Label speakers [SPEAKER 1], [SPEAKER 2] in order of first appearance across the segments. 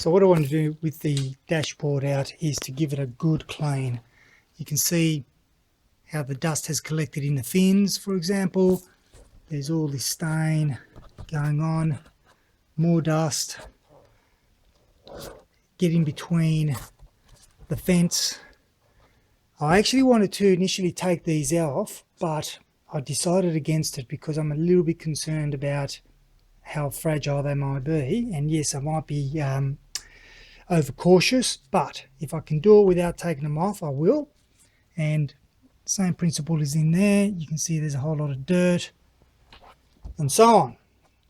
[SPEAKER 1] So what I want to do with the dashboard out is to give it a good clean. You can see how the dust has collected in the fins, for example. There's all this stain going on, more dust, getting between the fence. I actually wanted to initially take these off, but I decided against it because I'm a little bit concerned about how fragile they might be. And yes, I might be overcautious, but if I can do it without taking them off, I will. And same principle is in there. You can see there's a whole lot of dirt and so on.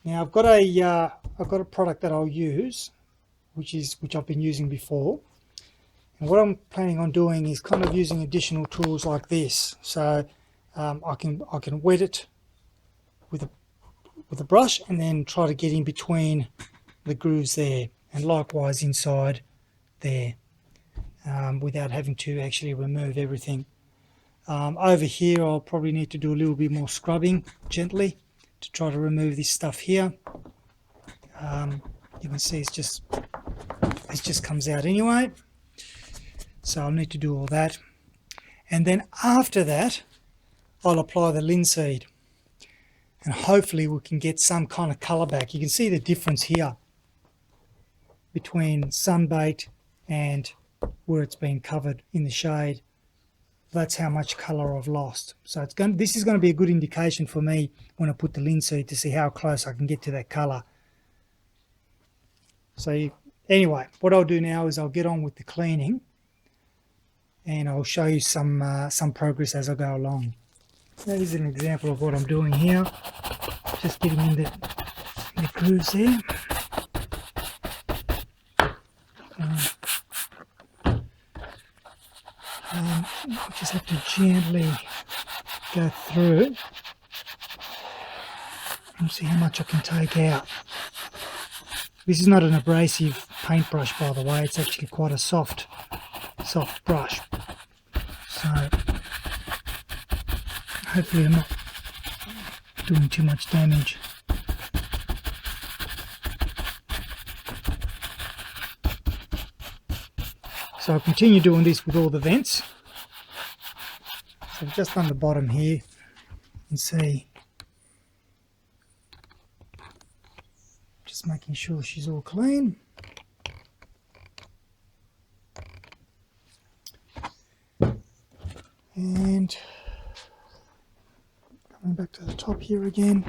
[SPEAKER 1] Now I've got a product that I'll use, which I've been using before. And what I'm planning on doing is kind of using additional tools like this. So I can wet it with a brush and then try to get in between the grooves there, and likewise inside there, without having to actually remove everything. Over here I'll probably need to do a little bit more scrubbing gently to try to remove this stuff here. You can see it just comes out anyway, so I'll need to do all that. And then after that I'll apply the linseed, and hopefully we can get some kind of colour back. You can see the difference here between sunbaked and where it's been covered in the shade. That's how much colour I've lost. So this is going to be a good indication for me when I put the linseed to see how close I can get to that colour. So anyway, what I'll do now is I'll get on with the cleaning, and I'll show you some progress as I go along. That is an example of what I'm doing here. Just getting in the grooves there. I just have to gently go through it and see how much I can take out. This is not an abrasive paintbrush, by the way. It's actually quite a soft brush. So hopefully I'm not doing too much damage. So I'll continue doing this with all the vents. So just on the bottom here, you can see, just making sure she's all clean. And coming back to the top here again.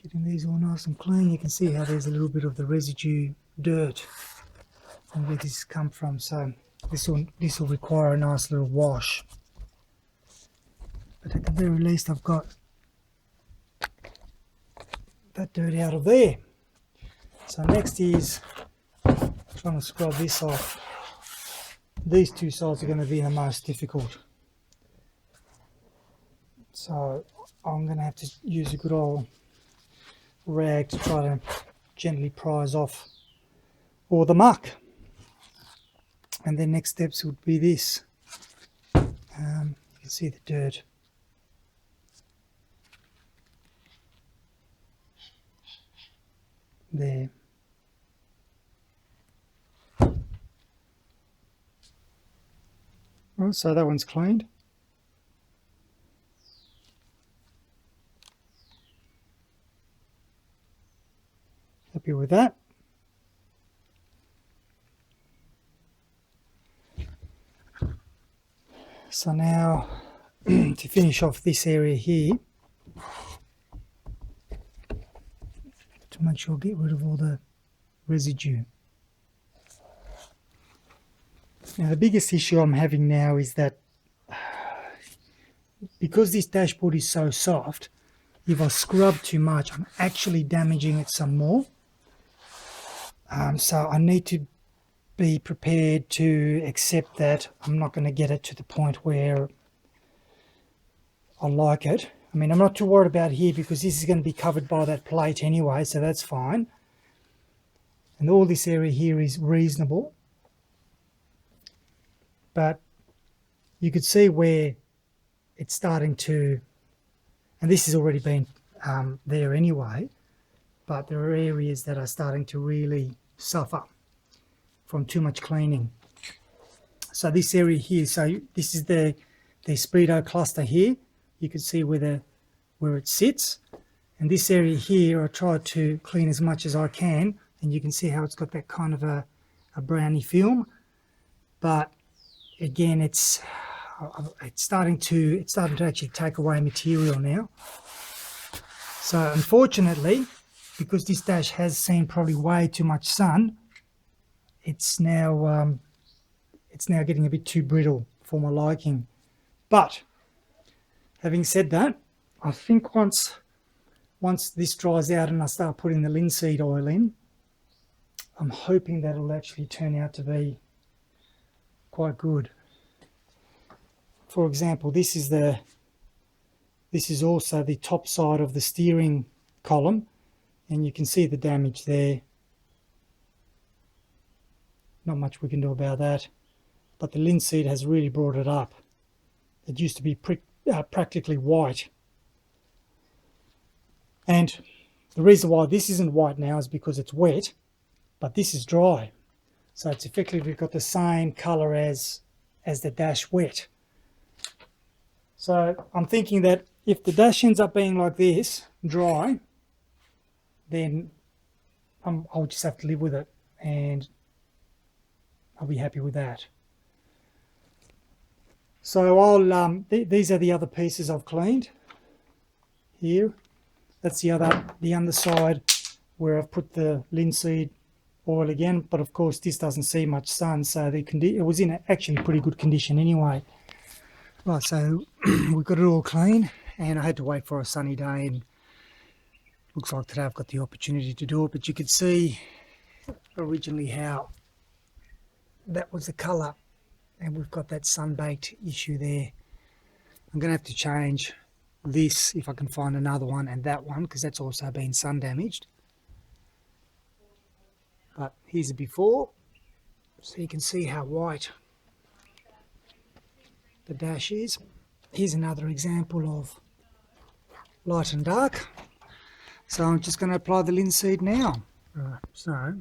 [SPEAKER 1] Getting these all nice and clean. You can see how there's a little bit of the residue dirt and where this has come from. So this will require a nice little wash. But at the very least I've got that dirt out of there. So next is trying to scrub this off. These two sides are going to be the most difficult. So I'm going to have to use a good old rag to try to gently prise off all the muck. And then next steps would be this. You can see the dirt. There. Right, so that one's cleaned. Happy with that. So now to finish off this area here, to make sure I get rid of all the residue. Now the biggest issue I'm having now is that because this dashboard is so soft, if I scrub too much, I'm actually damaging it some more. So I need to be prepared to accept that I'm not going to get it to the point where I like it. I mean, I'm not too worried about here because this is going to be covered by that plate anyway, so that's fine. And all this area here is reasonable. But you could see where it's starting to, and this has already been there anyway, but there are areas that are starting to really suffer from too much cleaning. So this area here, so this is the Speedo cluster here. You can see where it sits, and this area here I tried to clean as much as I can, and you can see how it's got that kind of a browny film, but again it's starting to actually take away material now. So unfortunately, because this dash has seen probably way too much sun, it's now getting a bit too brittle for my liking. But having said that, I think once this dries out and I start putting the linseed oil in, I'm hoping that it'll actually turn out to be quite good. For example, this is also the top side of the steering column, and you can see the damage there. Not much we can do about that, but the linseed has really brought it up. It used to be practically white, and the reason why this isn't white now is because it's wet, but this is dry, so it's effectively got the same color as the dash wet. So I'm thinking that if the dash ends up being like this, dry, then I'll just have to live with it, and I'll be happy with that. So these are the other pieces I've cleaned here. That's the underside where I've put the linseed oil again, but of course this doesn't see much sun, so it was in actually pretty good condition anyway. Right, so we've got it all clean, and I had to wait for a sunny day, and looks like today I've got the opportunity to do it. But you could see originally how that was the colour, and we've got that sun-baked issue there. I'm going to have to change this if I can find another one, and that one, because that's also been sun damaged. But here's a before, so you can see how white the dash is. Here's another example of light and dark. So I'm just going to apply the linseed now. Right, so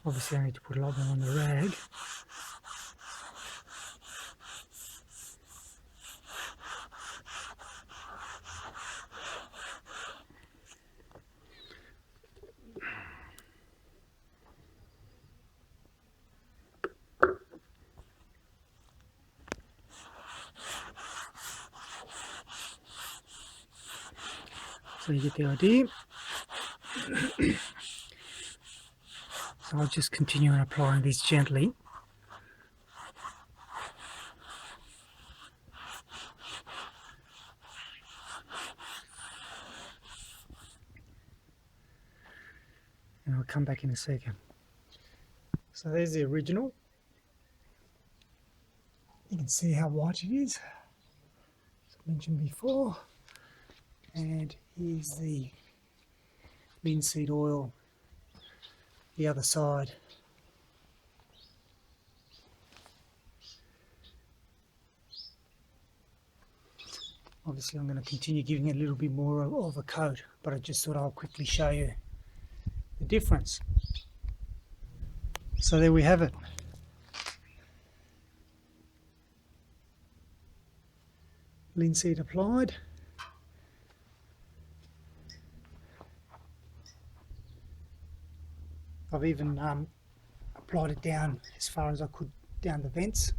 [SPEAKER 1] obviously I need to put a lot more on the rag. So you get the idea. So I'll just continue on applying this gently. And I'll come back in a second. So there's the original. You can see how white it is, as I mentioned before. And here's the linseed oil, the other side. Obviously I'm going to continue giving it a little bit more of a coat, but I just thought I'll quickly show you the difference. So there we have it. Linseed applied. I've even applied it down as far as I could down the vents.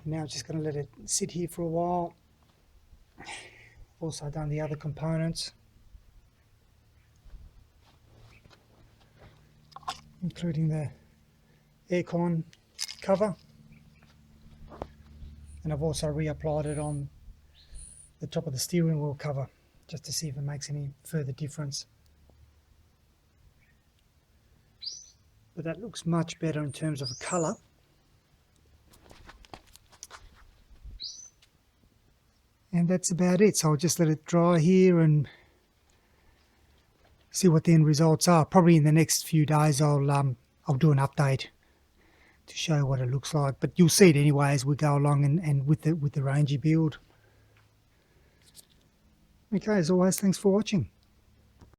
[SPEAKER 1] Now I'm just going to let it sit here for a while. Also done the other components, including the aircon cover, and I've also reapplied it on the top of the steering wheel cover just to see if it makes any further difference. But that looks much better in terms of a colour. And that's about it. So I'll just let it dry here and see what the end results are. Probably in the next few days I'll do an update to show what it looks like. But you'll see it anyway as we go along and with the Rangey build. Okay, as always, thanks for watching.